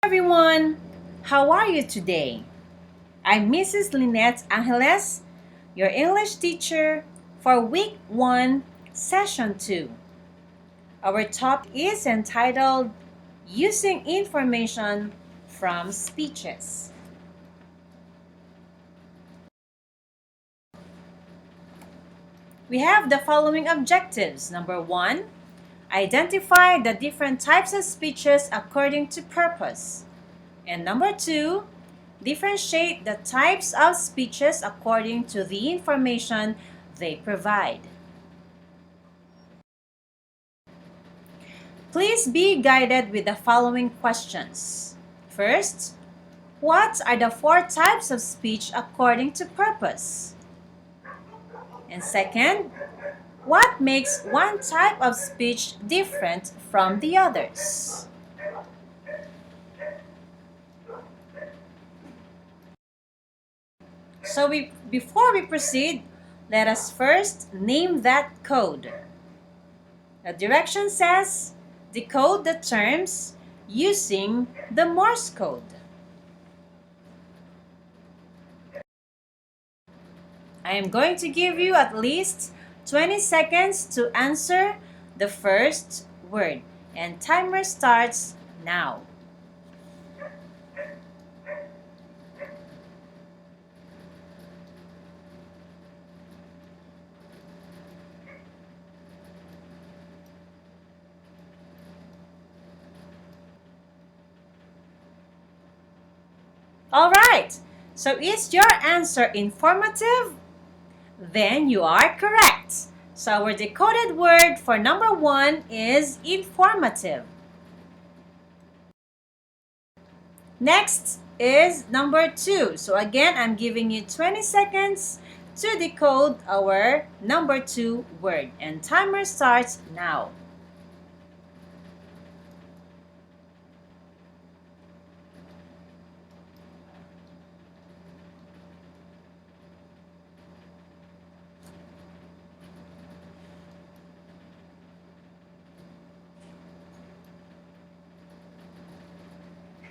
Everyone, how are you today? I'm Mrs. Lynette Angeles, your English teacher for Week 1, Session 2. Our topic is entitled Using Information from Speeches. We have the following objectives. Number 1, identify the different types of speeches according to purpose. And number 2, differentiate the types of speeches according to the information they provide. Please be guided with the following questions. First, what are the 4 types of speech according to purpose? And second, what makes one type of speech different from the others? So before we proceed, let us first name that code. The direction says, decode the terms using the Morse code. I am going to give you at least 20 seconds to answer the first word, and timer starts now. All right, so is your answer informative? Then you are correct. So our decoded word for number 1 is informative. Next is number 2. So again, I'm giving you 20 seconds to decode our number 2 word, and timer starts now.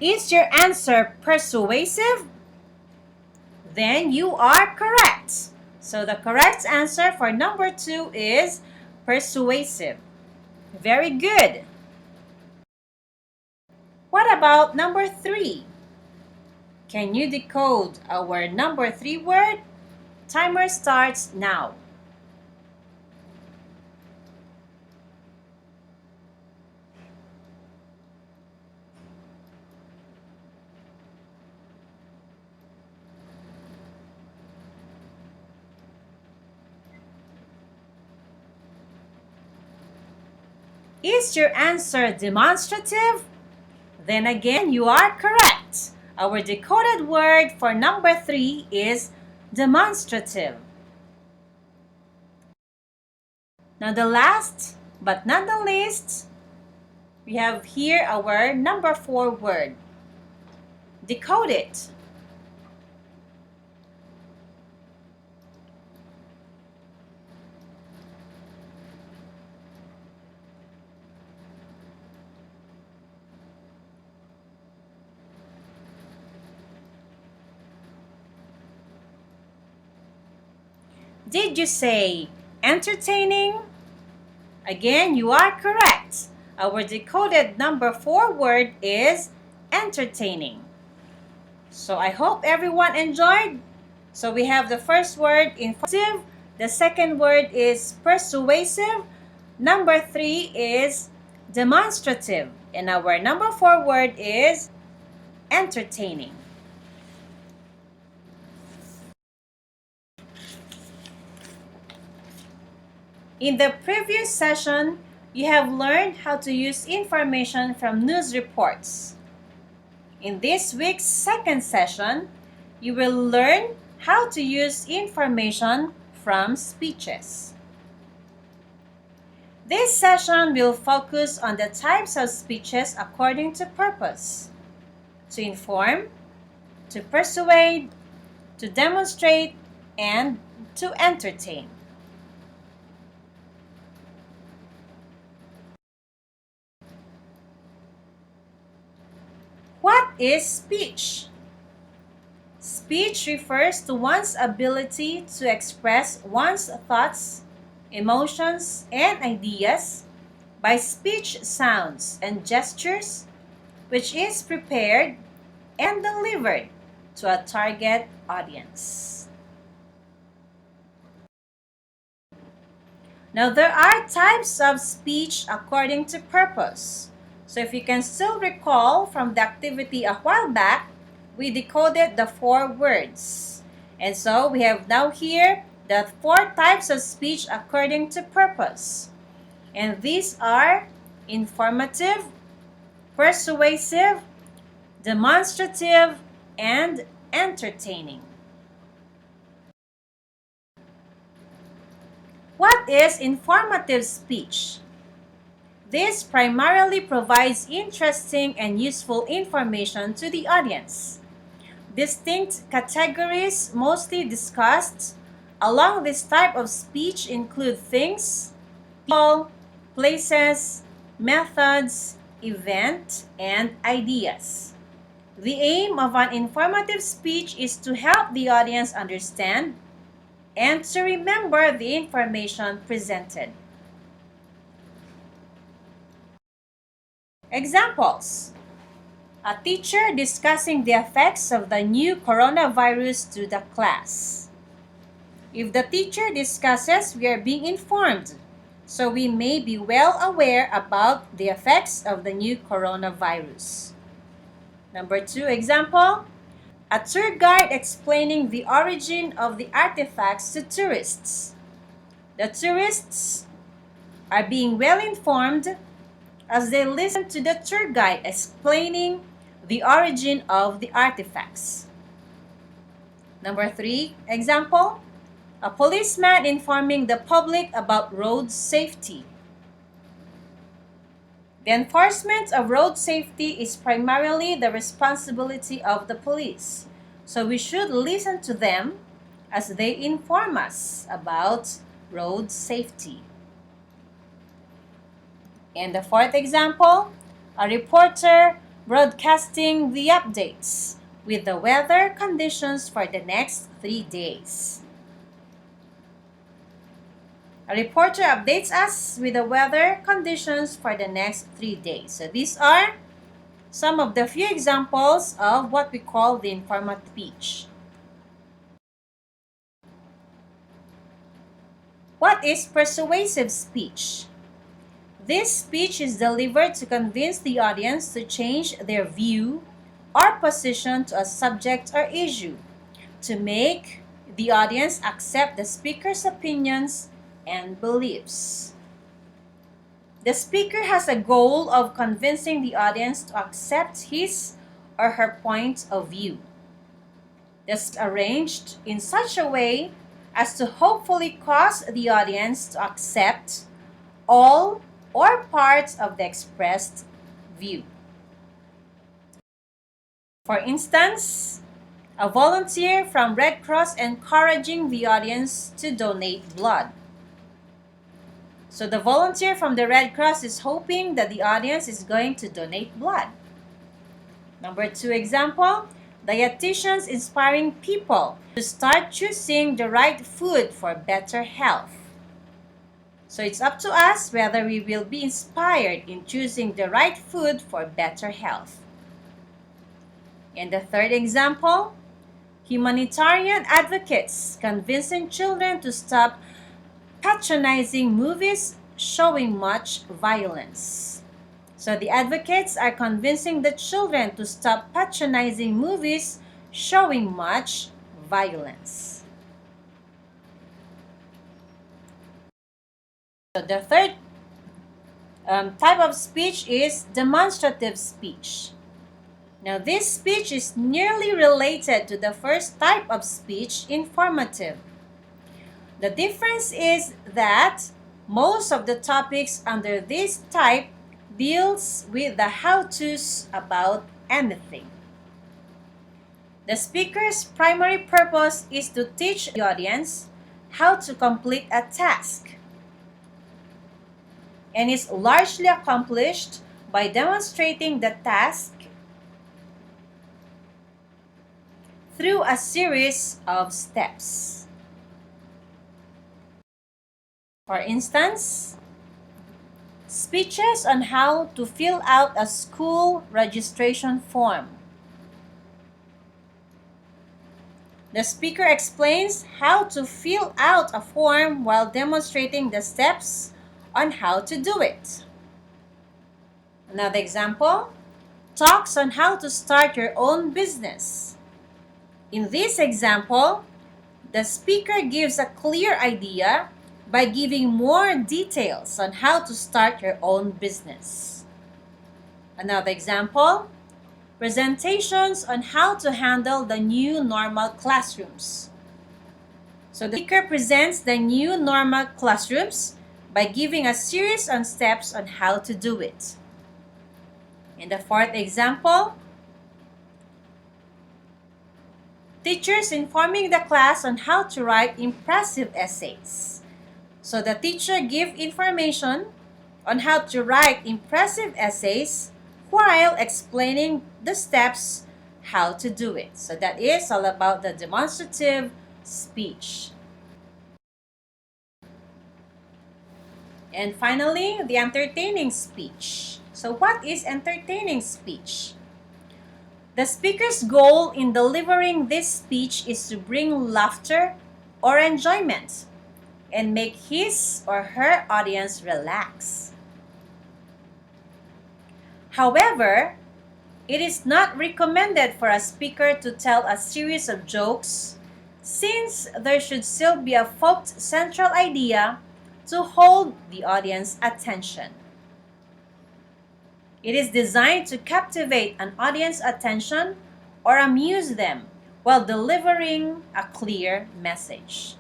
Is your answer persuasive? Then you are correct. So the correct answer for number 2 is persuasive. Very good. What about number 3? Can you decode our number 3 word? Timer starts now. Is your answer demonstrative? Then again, you are correct. Our decoded word for number 3 is demonstrative. Now the last but not the least, we have here our number 4 word. Decode it. Did you say entertaining? Again, you are correct. Our decoded number 4 word is entertaining. So I hope everyone enjoyed. So we have the first word informative, the second word is persuasive, number 3 is demonstrative, and our number 4 word is entertaining. In the previous session, you have learned how to use information from news reports. In this week's second session, you will learn how to use information from speeches. This session will focus on the types of speeches according to purpose: to inform, to persuade, to demonstrate, and to entertain. What is speech? Speech refers to one's ability to express one's thoughts, emotions, and ideas by speech sounds and gestures, which is prepared and delivered to a target audience. Now, there are types of speech according to purpose. So if you can still recall from the activity a while back, we decoded the 4 words. And so we have now here the 4 types of speech according to purpose. And these are informative, persuasive, demonstrative, and entertaining. What is informative speech? This primarily provides interesting and useful information to the audience. Distinct categories mostly discussed along this type of speech include things, people, places, methods, event, and ideas. The aim of an informative speech is to help the audience understand and to remember the information presented. Examples: a teacher discussing the effects of the new coronavirus to the class. If the teacher discusses, we are being informed, so we may be well aware about the effects of the new coronavirus. Number 2 example, a tour guide explaining the origin of the artifacts to tourists. The tourists are being well informed as they listen to the tour guide explaining the origin of the artifacts. Number 3 example, a policeman informing the public about road safety. The enforcement of road safety is primarily the responsibility of the police, so we should listen to them as they inform us about road safety. And the 4th example, a reporter broadcasting the updates with the weather conditions for the next 3 days. A reporter updates us with the weather conditions for the next 3 days. So these are some of the few examples of what we call the informative speech. What is persuasive speech? This speech is delivered to convince the audience to change their view or position to a subject or issue, to make the audience accept the speaker's opinions and beliefs. The speaker has a goal of convincing the audience to accept his or her point of view. This is arranged in such a way as to hopefully cause the audience to accept all or parts of the expressed view. For instance, a volunteer from Red Cross encouraging the audience to donate blood. So the volunteer from the Red Cross is hoping that the audience is going to donate blood. Number 2 example, dietitians inspiring people to start choosing the right food for better health. So it's up to us whether we will be inspired in choosing the right food for better health. And the 3rd example, humanitarian advocates convincing children to stop patronizing movies showing much violence. So the advocates are convincing the children to stop patronizing movies showing much violence. So the 3rd type of speech is demonstrative speech. Now this speech is nearly related to the first type of speech, informative. The difference is that most of the topics under this type deals with the how-tos about anything. The speaker's primary purpose is to teach the audience how to complete a task, and is largely accomplished by demonstrating the task through a series of steps. For instance, speeches on how to fill out a school registration form. The speaker explains how to fill out a form while demonstrating the steps on how to do it. Another example, talks on how to start your own business. In this example, the speaker gives a clear idea by giving more details on how to start your own business. Another example, presentations on how to handle the new normal classrooms. So the speaker presents the new normal classrooms by giving a series of steps on how to do it. In the fourth example, teachers informing the class on how to write impressive essays. So the teacher gives information on how to write impressive essays while explaining the steps how to do it. So that is all about the demonstrative speech. And finally, the entertaining speech. So what is entertaining speech? The speaker's goal in delivering this speech is to bring laughter or enjoyment and make his or her audience relax. However, it is not recommended for a speaker to tell a series of jokes since there should still be a focused central idea to hold the audience's attention. It is designed to captivate an audience's attention or amuse them while delivering a clear message.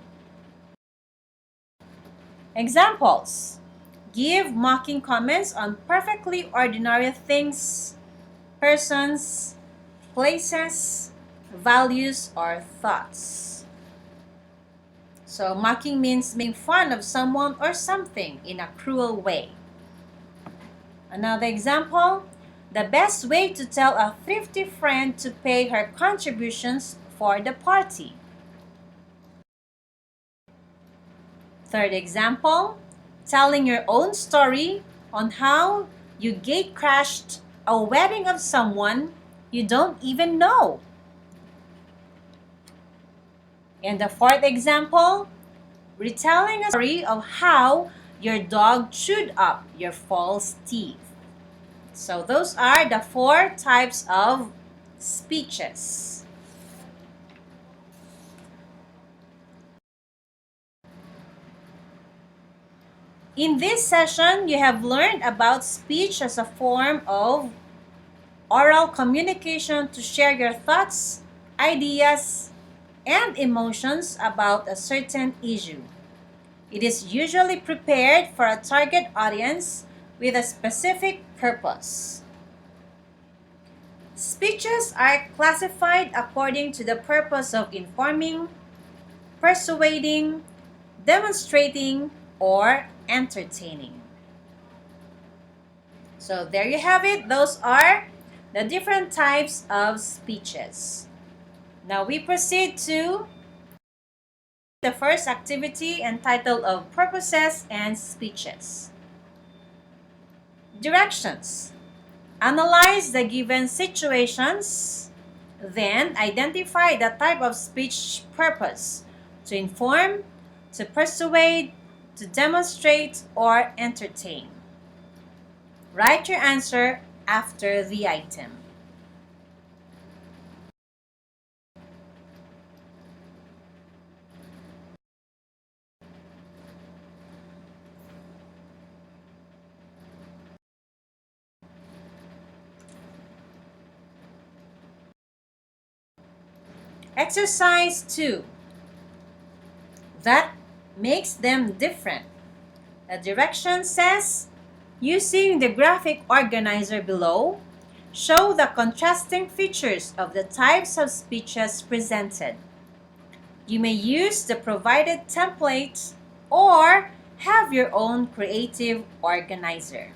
Examples: give mocking comments on perfectly ordinary things, persons, places, values, or thoughts. So mocking means making fun of someone or something in a cruel way. Another example, the best way to tell a thrifty friend to pay her contributions for the party. Third example, telling your own story on how you gatecrashed a wedding of someone you don't even know. And the fourth example, retelling a story of how your dog chewed up your false teeth. So those are the 4 types of speeches. In this session, you have learned about speech as a form of oral communication to share your thoughts, ideas, and emotions about a certain issue. It is usually prepared for a target audience with a specific purpose. Speeches are classified according to the purpose of informing, persuading, demonstrating, or entertaining. So there you have it. Those are the different types of speeches. Now we proceed to the first activity entitled of Purposes and Speeches. Directions. Analyze the given situations, then identify the type of speech purpose: to inform, to persuade, to demonstrate, or entertain. Write your answer after the item. Exercise 2. That makes them different. The direction says, using the graphic organizer below, show the contrasting features of the types of speeches presented. You may use the provided template or have your own creative organizer.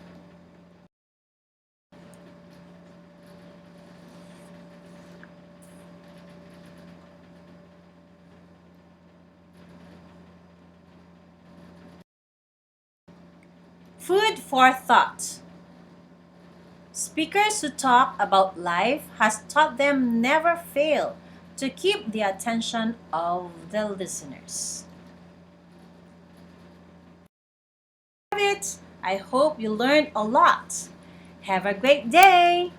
Food for thought. Speakers who talk about life has taught them never fail to keep the attention of the listeners. I hope you learned a lot. Have a great day!